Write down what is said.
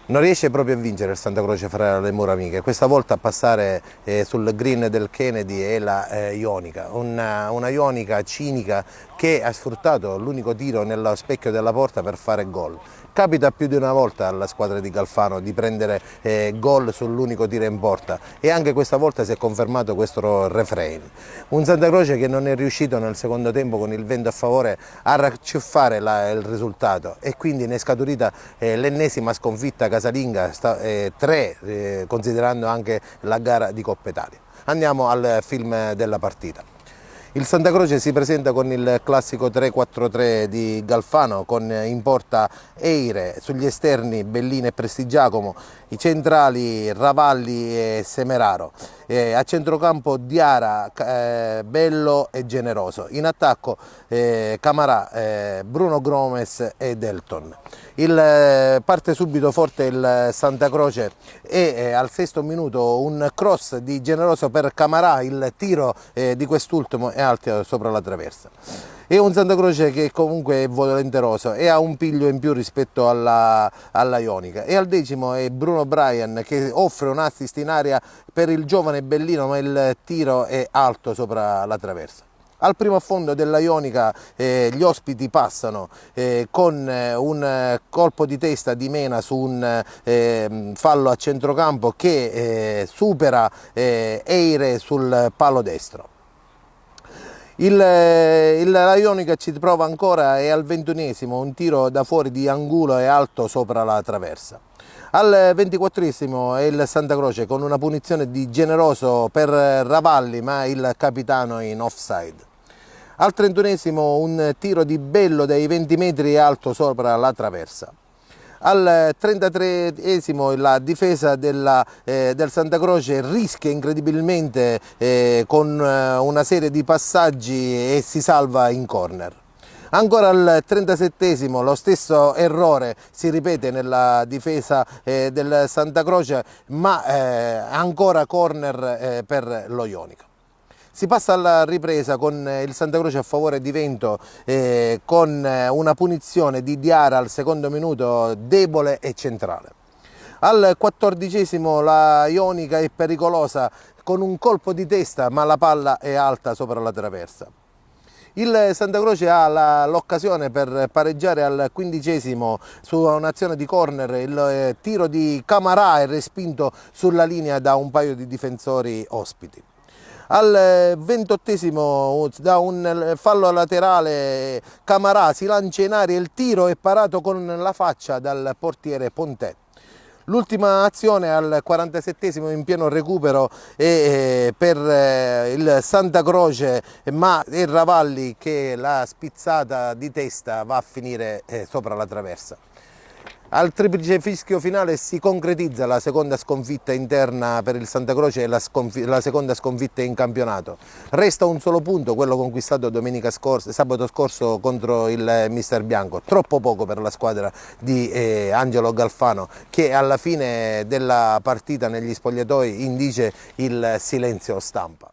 Non riesce proprio a vincere il Santa Croce fra le mura amiche, questa volta a passare sul green del Kennedy è la Ionica, una Ionica cinica che ha sfruttato l'unico tiro nello specchio della porta per fare gol. Capita più di una volta alla squadra di Galfano di prendere gol sull'unico tiro in porta e anche questa volta si è confermato questo refrain. Un Santa Croce che non è riuscito nel secondo tempo con il vento a favore a racciuffare il risultato e quindi ne è scaturita l'ennesima sconfitta casalinga, 3 considerando anche la gara di Coppa Italia. Andiamo al film della partita. Il Santa Croce si presenta con il classico 3-4-3 di Galfano, con in porta Eire, sugli esterni Bellini e Prestigiacomo, i centrali Ravalli e Semeraro, a centrocampo Diara, Bello e Generoso, in attacco Camarà, Bruno Gomes e Delton. Parte subito forte il Santa Croce e al 6° minuto un cross di Generoso per Camarà, il tiro di quest'ultimo è alto sopra la traversa. È un Santa Croce che comunque è volenteroso e ha un piglio in più rispetto alla Ionica, e al 10° è Bruno Bryan che offre un assist in aria per il giovane Bellino, ma il tiro è alto sopra la traversa. Al primo affondo della Ionica gli ospiti passano con un colpo di testa di Mena su un fallo a centrocampo che supera Eire sul palo destro. La Ionica ci prova ancora e al 21° un tiro da fuori di Angulo è alto sopra la traversa. Al 24° è il Santa Croce con una punizione di Generoso per Ravalli, ma il capitano in offside. Al 31° un tiro di Bello dai 20 metri alto sopra la traversa. Al 33° la difesa del Santa Croce rischia incredibilmente con una serie di passaggi e si salva in corner. Ancora al 37° lo stesso errore si ripete nella difesa del Santa Croce, ma ancora corner per lo Ionica. Si passa alla ripresa con il Santa Croce a favore di Vento con una punizione di Diara al 2° minuto debole e centrale. Al 14° la Ionica è pericolosa con un colpo di testa, ma la palla è alta sopra la traversa. Il Santa Croce ha l'occasione per pareggiare al 15° su un'azione di corner, il tiro di Camarà è respinto sulla linea da un paio di difensori ospiti. Al 28° da un fallo laterale Camarà si lancia in aria, il tiro è parato con la faccia dal portiere Pontè. L'ultima azione al 47° in pieno recupero è per il Santa Croce, ma è Ravalli che la spizzata di testa va a finire sopra la traversa. Al triplice fischio finale si concretizza la seconda sconfitta interna per il Santa Croce e la seconda sconfitta in campionato. Resta un solo punto, quello conquistato sabato scorso contro il Mister Bianco, troppo poco per la squadra di Angelo Galfano, che alla fine della partita negli spogliatoi indice il silenzio stampa.